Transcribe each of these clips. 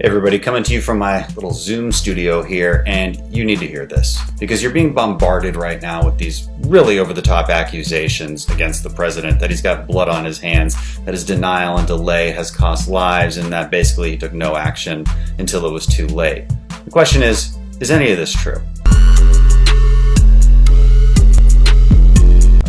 Everybody, coming to you from my little Zoom studio here, and you need to hear this because you're being bombarded right now with these really over-the-top accusations against the president that he's got blood on his hands, that his denial and delay has cost lives, and that basically he took no action until it was too late. The question is any of this true?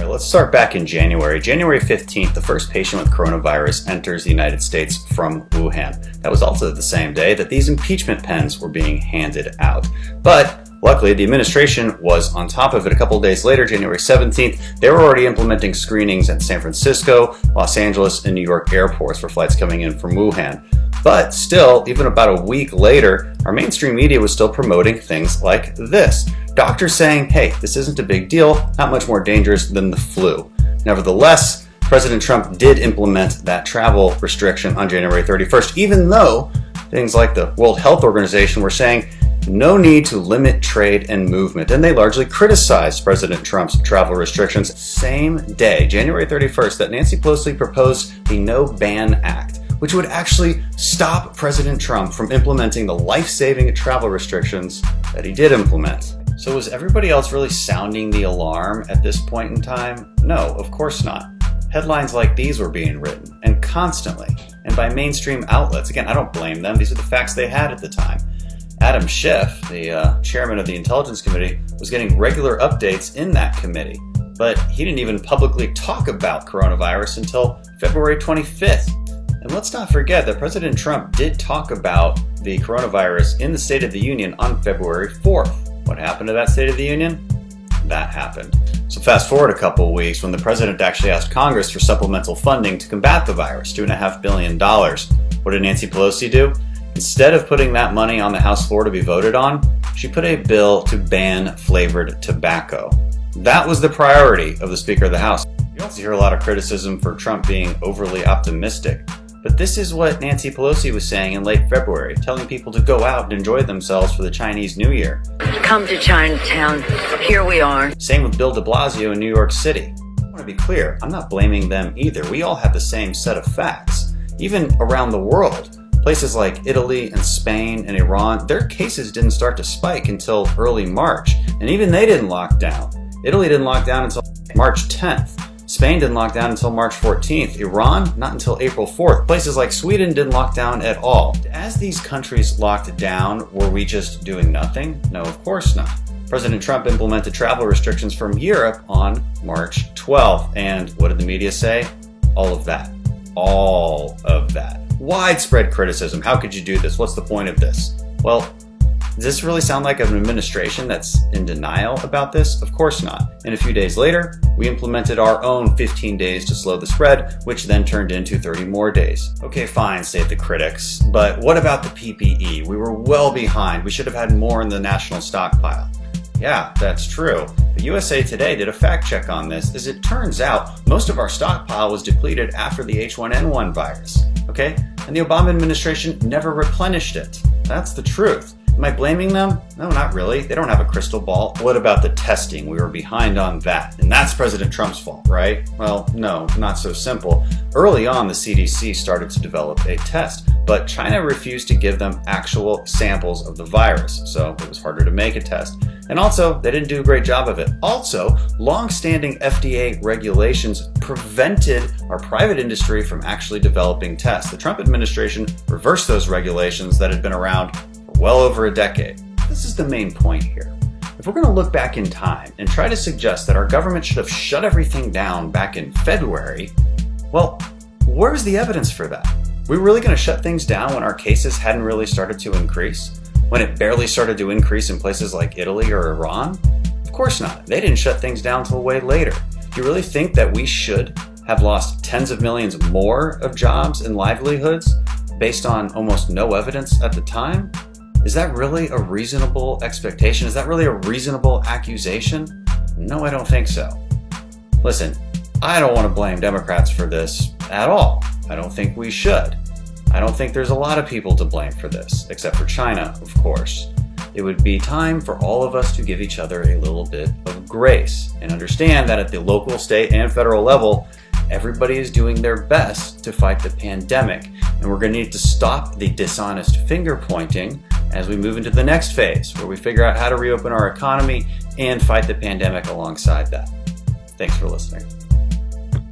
Let's start back in January. January 15th, the first patient with coronavirus enters the United States from Wuhan. That was also the same day that these impeachment pens were being handed out. But luckily, the administration was on top of it. A couple of days later, January 17th, they were already implementing screenings at San Francisco, Los Angeles, and New York airports for flights coming in from Wuhan. But still, even about a week later, our mainstream media was still promoting things like this. Doctors saying, hey, this isn't a big deal, not much more dangerous than the flu. Nevertheless, President Trump did implement that travel restriction on January 31st, even though things like the World Health Organization were saying no need to limit trade and movement. And they largely criticized President Trump's travel restrictions. Same day, January 31st, that Nancy Pelosi proposed the No Ban Act, which would actually stop President Trump from implementing the life-saving travel restrictions that he did implement. So was everybody else really sounding the alarm at this point in time? No, of course not. Headlines like these were being written, and constantly, and by mainstream outlets. Again, I don't blame them. These are the facts they had at the time. Adam Schiff, the chairman of the Intelligence Committee, was getting regular updates in that committee. But he didn't even publicly talk about coronavirus until February 25th. And let's not forget that President Trump did talk about the coronavirus in the State of the Union on February 4th. What happened to that State of the Union? That happened. So fast forward a couple of weeks when the president actually asked Congress for supplemental funding to combat the virus, $2.5 billion. What did Nancy Pelosi do? Instead of putting that money on the House floor to be voted on, she put a bill to ban flavored tobacco. That was the priority of the Speaker of the House. You also hear a lot of criticism for Trump being overly optimistic. But this is what Nancy Pelosi was saying in late February, telling people to go out and enjoy themselves for the Chinese New Year. Come to Chinatown. Here we are. Same with Bill de Blasio in New York City. I want to be clear, I'm not blaming them either. We all have the same set of facts. Even around the world, places like Italy and Spain and Iran, their cases didn't start to spike until early March. And even they didn't lock down. Italy didn't lock down until March 10th. Spain didn't lock down until March 14th. Iran, not until April 4th. Places like Sweden didn't lock down at all. As these countries locked down, were we just doing nothing? No, of course not. President Trump implemented travel restrictions from Europe on March 12th. And what did the media say? All of that. All of that. Widespread criticism. How could you do this? What's the point of this? Well, does this really sound like an administration that's in denial about this? Of course not. And a few days later, we implemented our own 15 days to slow the spread, which then turned into 30 more days. Okay, fine, say the critics, but what about the PPE? We were well behind. We should have had more in the national stockpile. Yeah, that's true. But USA Today did a fact check on this. As it turns out, most of our stockpile was depleted after the H1N1 virus. Okay? And the Obama administration never replenished it. That's the truth. Am I blaming them? No, not really. They don't have a crystal ball. What about the testing? We were behind on that. And that's President Trump's fault, right? Well, no, not so simple. Early on, the CDC started to develop a test, but China refused to give them actual samples of the virus, so it was harder to make a test. And also, they didn't do a great job of it. Also, long-standing FDA regulations prevented our private industry from actually developing tests. The Trump administration reversed those regulations that had been around well over a decade. This is the main point here. If we're going to look back in time and try to suggest that our government should have shut everything down back in February, well, where's the evidence for that? We're really going to shut things down when our cases hadn't really started to increase? When it barely started to increase in places like Italy or Iran? Of course not. They didn't shut things down until way later. Do you really think that we should have lost tens of millions more of jobs and livelihoods based on almost no evidence at the time? Is that really a reasonable expectation? Is that really a reasonable accusation? No, I don't think so. Listen, I don't want to blame Democrats for this at all. I don't think we should. I don't think there's a lot of people to blame for this, except for China, of course. It would be time for all of us to give each other a little bit of grace and understand that at the local, state, and federal level, everybody is doing their best to fight the pandemic. And we're going to need to stop the dishonest finger pointing as we move into the next phase, where we figure out how to reopen our economy and fight the pandemic alongside that. Thanks for listening.